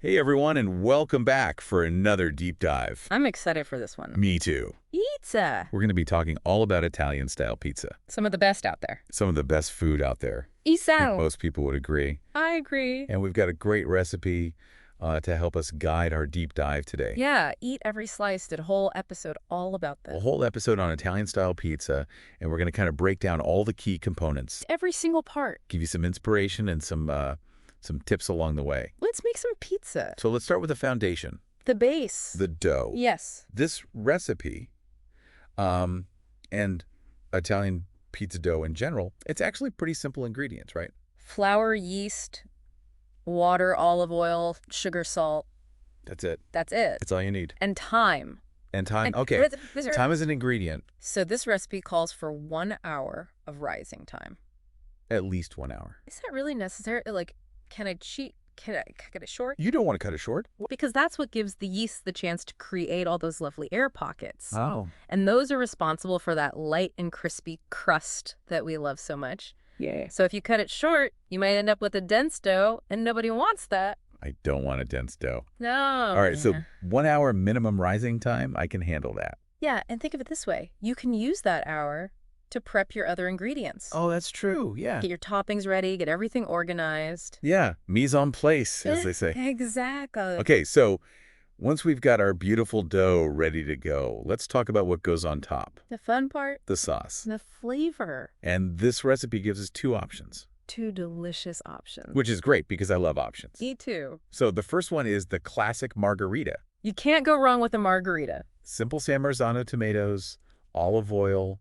Hey everyone, and welcome back for another deep dive. I'm excited for this one. Me too. Pizza! We're going to be talking all about Italian-style pizza. Some of the best out there. Some of the best food out there. I think Isao! most people would agree. I agree. And we've got a great recipe to help us guide our deep dive today. Yeah, Eat Every Slice did a whole episode all about A this. whole episode on Italian-style pizza, and we're going to kind of break down all the key components. Every single part. Give you some inspiration and some tips along the way. Let's make some pizza. So let's start with the foundation. The base. The dough. Yes. This recipe, and Italian pizza dough in general, it's actually pretty simple ingredients, right? Flour, yeast, water, olive oil, sugar, salt. That's it. That's it. That's all you need. And time. And time. And- Okay. Time is an ingredient. So this recipe calls for 1 hour of rising time. At least 1 hour. Is that really necessary? Like, can I cheat? Can I cut it short? You don't want to cut it short. Because that's what gives the yeast the chance to create all those lovely air pockets. Oh. And those are responsible for that light and crispy crust that we love so much. Yeah. So if you cut it short, you might end up with a dense dough, and nobody wants that. I don't want a dense dough. No. All right. So 1 hour minimum rising time, I can handle that. Yeah, and think of it this way. You can use that hour to prep your other ingredients. Oh, that's true. Yeah. Get your toppings ready, get everything organized. Yeah. Mise en place, as they say. Exactly. Okay. So once we've got our beautiful dough ready to go, let's talk about what goes on top. The fun part, The sauce. the flavor. And this recipe gives us two options, 2 delicious options. which is great because I love options. Me too. So the first one is the classic margarita. You can't go wrong with a margarita. Simple San Marzano tomatoes, olive oil,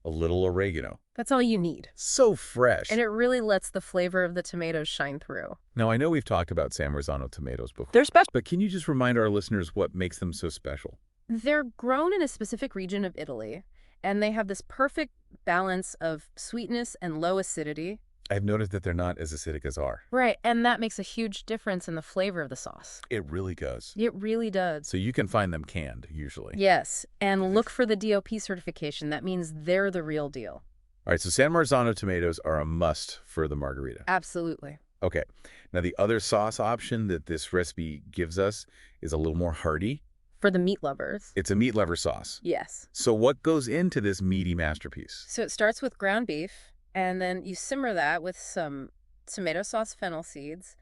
a little oregano. That's all you need. So fresh. And it really lets the flavor of the tomatoes shine through. Now, I know we've talked about San Marzano tomatoes before, They're special. but can you just remind our listeners what makes them so special? They're grown in a specific region of Italy, and they have this perfect balance of sweetness and low acidity. I've noticed that they're not as acidic as ours. Right, and that makes a huge difference in the flavor of the sauce. It really does. It really does. So you can find them canned, usually. Yes, and look for the DOP certification. That means they're the real deal. All right, so San Marzano tomatoes are a must for the margarita. Absolutely. Okay. Now, the other sauce option that this recipe gives us is a little more hearty. For the meat lovers. It's a meat lover sauce. Yes. So what goes into this meaty masterpiece? So it starts with ground beef, and then you simmer that with some tomato sauce fennel seeds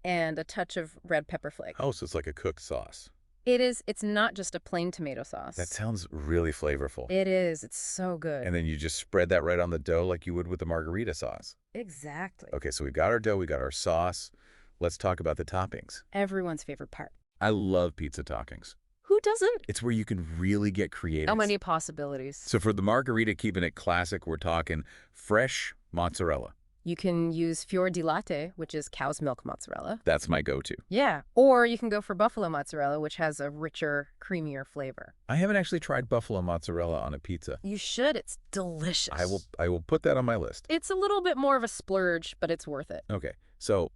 and a touch of red pepper flake. Oh, so it's like a cooked sauce. It's not just a plain tomato sauce. That sounds really flavorful. It is. It's so good. And then you just spread that right on the dough like you would with the margarita sauce. Exactly. Okay, so we've got our dough, we got our sauce. Let's talk about the toppings. Everyone's favorite part. I love pizza toppings. Who doesn't? It's where you can really get creative. How many possibilities? So for the margarita, keeping it classic, we're talking fresh mozzarella. You can use fior di latte, which is cow's milk mozzarella. That's my go-to. Yeah. Or you can go for buffalo mozzarella, which has a richer, creamier flavor. I haven't actually tried buffalo mozzarella on a pizza. You should. It's delicious. I will put that on my list. It's a little bit more of a splurge, but it's worth it. Okay, so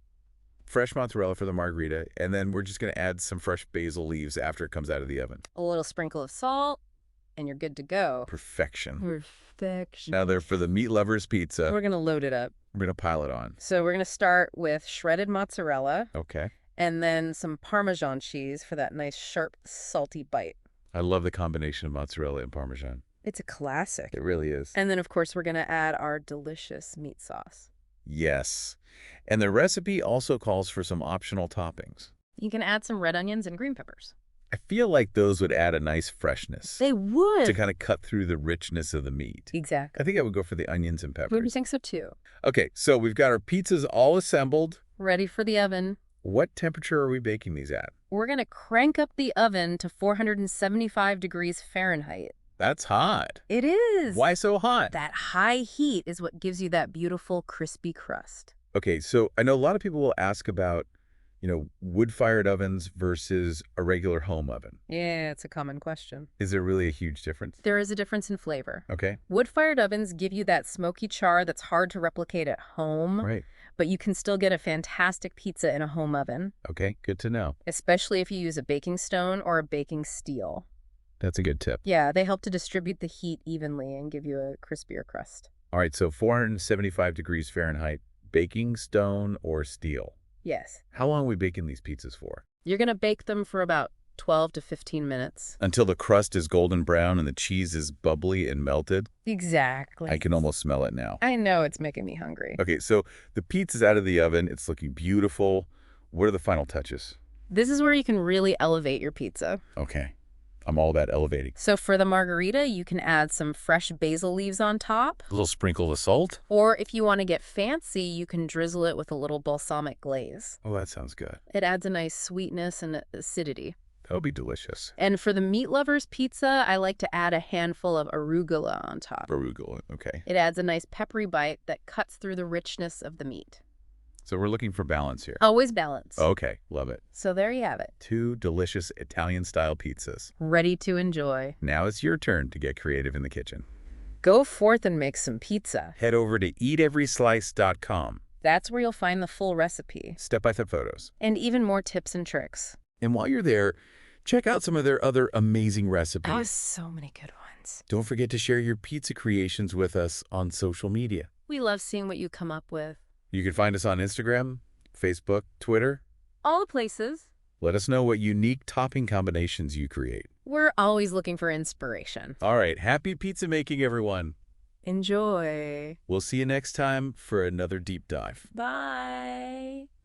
fresh mozzarella for the margarita, and then we're just going to add some fresh basil leaves after it comes out of the oven. A little sprinkle of salt, and you're good to go. Perfection. Perfection. Now they're for the meat lovers pizza. We're going to load it up. We're going to pile it on. So we're going to start with shredded mozzarella Okay. and then some Parmesan cheese for that nice, sharp, salty bite. I love the combination of mozzarella and Parmesan. It's a classic. It really is. And then, of course, we're going to add our delicious meat sauce. Yes. And the recipe also calls for some optional toppings. You can add some red onions and green peppers. I feel like those would add a nice freshness They would. to kind of cut through the richness of the meat. Exactly. I think I would go for the onions and We peppers. think so, too. Okay, so we've got our pizzas all assembled. Ready for the oven. What temperature are we baking these at? We're going to crank up the oven to 475 degrees Fahrenheit. That's hot. It is. Why so hot? That high heat is what gives you that beautiful crispy crust. Okay, so I know a lot of people will ask about, wood-fired ovens versus a regular home oven. Yeah, it's a common question. Is there really a huge difference? There is a difference in flavor. Okay. Wood-fired ovens give you that smoky char that's hard to replicate at home, Right. but you can still get a fantastic pizza in a home oven, Okay, good to know. especially if you use a baking stone or a baking steel. That's a good tip. Yeah, they help to distribute the heat evenly and give you a crispier crust. All right, so 475 degrees Fahrenheit, baking stone or steel. Yes. How long are we baking these pizzas for? You're going to bake them for about 12 to 15 minutes. Until the crust is golden brown and the cheese is bubbly and melted? Exactly. I can almost smell it now. I know, it's making me hungry. Okay, so the pizza's out of the oven. It's looking beautiful. What are the final touches? This is where you can really elevate your pizza. Okay, I'm all about elevating. So for the margarita, you can add some fresh basil leaves on top. A little sprinkle of salt? Or if you want to get fancy, you can drizzle it with a little balsamic glaze. Oh, that sounds good. It adds a nice sweetness and acidity. That would be delicious. And for the meat lovers pizza, I like to add a handful of arugula on top. Arugula, okay. It adds a nice peppery bite that cuts through the richness of the meat. So we're looking for balance here. Always balance. Okay, love it. So there you have it. 2 delicious Italian-style pizzas. Ready to enjoy. Now it's your turn to get creative in the kitchen. Go forth and make some pizza. Head over to eateveryslice.com. That's where you'll find the full recipe. Step-by-step photos. And even more tips and tricks. And while you're there, check out some of their other amazing recipes. Oh, so many good ones. Don't forget to share your pizza creations with us on social media. We love seeing what you come up with. You can find us on Instagram, Facebook, Twitter. All the places. Let us know what unique topping combinations you create. We're always looking for inspiration. All right, happy pizza making, everyone. Enjoy. We'll see you next time for another deep dive. Bye.